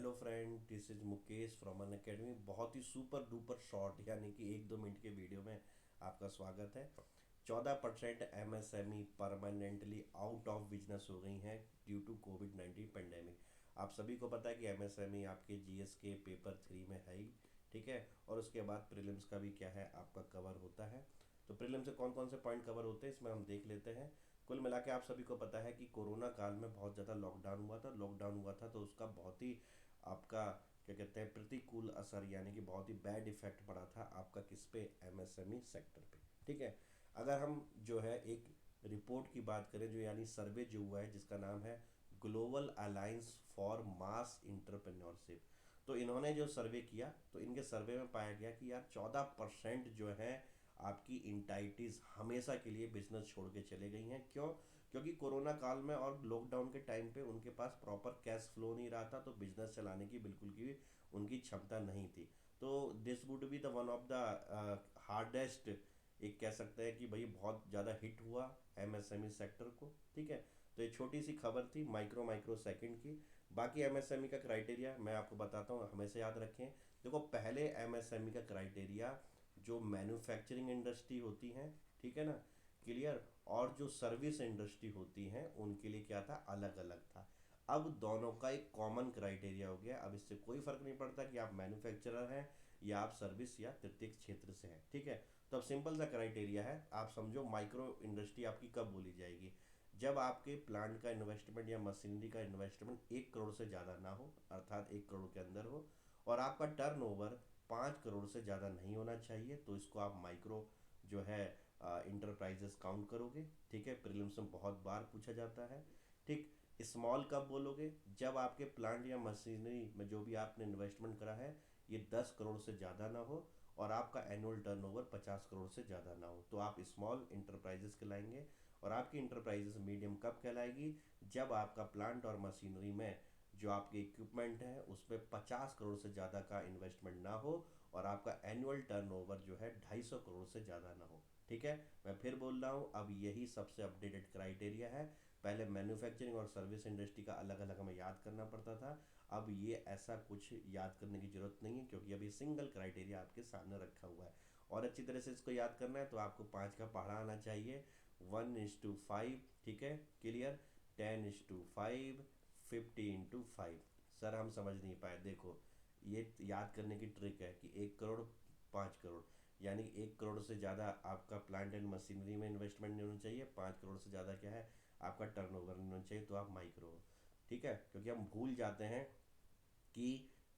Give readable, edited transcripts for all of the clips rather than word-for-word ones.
Hello friend, this is Mukesh from Unacademy. बहुत ही super duper short यानी कि 1-2 मिनट के वीडियो में आपका स्वागत है। 14% MSME permanently out of business हो गई हैं ड्यू टू कोविड-19 पेंडेमिक। आप सभी को पता है कि एमएसएमई आपके जीएस के पेपर 3 में है ही, ठीक है। और उसके बाद प्रीलिम्स का भी क्या है आपका कवर होता है। तो प्रीलिम्स से कौन कौन से पॉइंट कवर होते हैं इसमें हम देख लेते हैं। कुल मिला के आप सभी को पता है कि कोरोना काल में बहुत ज़्यादा लॉकडाउन हुआ था तो उसका बहुत ही आपका क्या कहते हैं प्रतिकूल असर यानी कि बहुत ही बैड इफेक्ट पड़ा था आपका किस पे, एमएसएमई सेक्टर पे, ठीक है। अगर हम जो है एक रिपोर्ट की बात करें जो यानी सर्वे जो हुआ है जिसका नाम है global alliance for mass entrepreneurship, तो इन्होंने जो सर्वे किया तो इनके सर्वे में पाया गया कि यार 14% जो है आपकी इंटाइटीज हमेशा के लिए बिजनेस छोड़ के चले गई हैं। क्यों? क्योंकि कोरोना काल में और लॉकडाउन के टाइम पे उनके पास प्रॉपर कैश फ्लो नहीं रहा था तो बिजनेस चलाने की बिल्कुल की भी उनकी क्षमता नहीं थी। तो this would be the one of the hardest, एक कह सकते हैं कि भाई बहुत ज़्यादा हिट हुआ एमएसएमई सेक्टर को, ठीक है। तो ये छोटी सी खबर थी माइक्रो सेकंड की। बाकी एमएसएमई का क्राइटेरिया मैं आपको बताता हूँ, हमेशा याद रखें। देखो, पहले एमएसएमई का क्राइटेरिया जो मैन्युफैक्चरिंग इंडस्ट्री होती हैं, ठीक है ना, क्लियर, और जो सर्विस इंडस्ट्री होती हैं उनके लिए क्या था, अलग अलग था। अब दोनों का एक कॉमन क्राइटेरिया हो गया। अब इससे कोई फर्क नहीं पड़ता कि आप मैन्युफैक्चरर हैं या आप सर्विस या तृतीयक क्षेत्र से हैं, ठीक है। तो अब सिंपल सा क्राइटेरिया है, आप समझो माइक्रो इंडस्ट्री आपकी कब बोली जाएगी, जब आपके प्लांट का इन्वेस्टमेंट या मशीनरी का इन्वेस्टमेंट 1 करोड़ से ज़्यादा ना हो, अर्थात 1 करोड़ के अंदर हो, और आपका टर्नओवर 5 करोड़ से ज़्यादा नहीं होना चाहिए, तो इसको आप माइक्रो जो है इंटरप्राइजेस काउंट करोगे, ठीक है। प्रीलिम्स में बहुत बार पूछा जाता है, ठीक। स्मॉल कब बोलोगे, जब आपके प्लांट या मशीनरी में जो भी आपने इन्वेस्टमेंट करा है ये 10 करोड़ से ज़्यादा ना हो और आपका एनुअल टर्नओवर 50 करोड़ से ज़्यादा ना हो, तो आप स्मॉल इंटरप्राइजेस कहलाएंगे। और आपकी इंटरप्राइजेस मीडियम कब कहलाएगी, जब आपका प्लांट और मशीनरी में जो आपके इक्विपमेंट है उसमें 50 करोड़ से ज़्यादा का इन्वेस्टमेंट ना हो और आपका एनुअल टर्नओवर जो है 250 करोड़ से ज़्यादा ना हो, ठीक है। मैं फिर बोल रहा हूँ, अब यही सबसे अपडेटेड क्राइटेरिया है। पहले मैन्युफैक्चरिंग और सर्विस इंडस्ट्री का अलग अलग हमें याद करना पड़ता था, अब ये ऐसा कुछ याद करने की जरूरत नहीं है क्योंकि अभी सिंगल क्राइटेरिया आपके सामने रखा हुआ है। और अच्छी तरह से इसको याद करना है तो आपको 5 का पढ़ा आना चाहिए। 1:5, ठीक है, क्लियर। 10:5, 50:5। सर हम समझ नहीं पाए, देखो ये याद करने की ट्रिक है कि 1 करोड़, 5 करोड़, यानी 1 करोड़ से ज़्यादा आपका प्लांट एंड मशीनरी में इन्वेस्टमेंट नहीं होना चाहिए, 5 करोड़ से ज़्यादा क्या है आपका टर्नओवर नहीं होना चाहिए, तो आप माइक्रो हो, ठीक है। क्योंकि हम भूल जाते हैं कि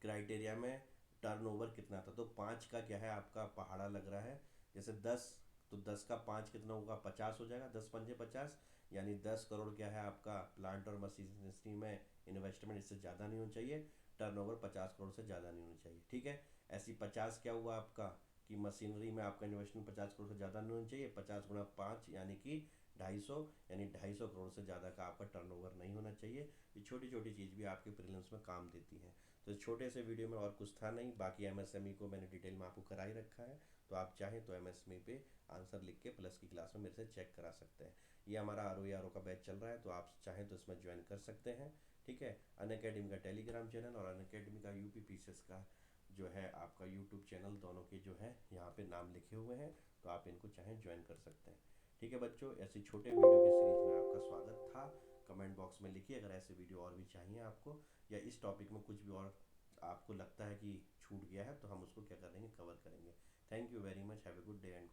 क्राइटेरिया में टर्नओवर कितना था, तो 5 का क्या है आपका पहाड़ा लग रहा है। जैसे 10, तो 10 का 5 कितना होगा, 50 हो जाएगा, 10×5 = 50, यानी 10 करोड़ क्या है आपका प्लांट और मशीनरी में इन्वेस्टमेंट, इससे ज़्यादा नहीं होना चाहिए। टर्नओवर 50 करोड़ से ज़्यादा नहीं होना चाहिए, ठीक है। ऐसी 50 क्या हुआ आपका कि मशीनरी में आपका इन्वेस्टमेंट 50 करोड़ से ज़्यादा नहीं होना चाहिए, 50 × 5 यानी कि 250, यानी 250 करोड़ से ज़्यादा का आपका टर्नओवर नहीं होना चाहिए। ये छोटी छोटी चीज़ भी आपके प्रीलिम्स में काम देती हैं। तो इस छोटे से वीडियो में और कुछ था नहीं, बाकी एमएसएमई को मैंने डिटेल में आपको करा ही रखा है, तो आप चाहें तो एमएसएमई पे आंसर लिख के प्लस की क्लास में मेरे से चेक करा सकते हैं। ये हमारा आर का बैच चल रहा है तो आप चाहें तो इसमें ज्वाइन कर सकते हैं, ठीक है। अन अकेडमी का टेलीग्राम चैनल और अन अकेडमी का यूपी पीसीएस का जो है आपका यूट्यूब चैनल, दोनों के जो है यहाँ पे नाम लिखे हुए हैं, तो आप इनको चाहें ज्वाइन कर सकते हैं, ठीक है बच्चों। ऐसी छोटे वीडियो की सीरीज में आपका स्वागत था। कमेंट बॉक्स में लिखिए अगर ऐसे वीडियो और भी चाहिए आपको, या इस टॉपिक में कुछ भी और आपको लगता है कि छूट गया है तो हम उसको क्या करेंगे, कवर करेंगे। Thank you very much, have a good day and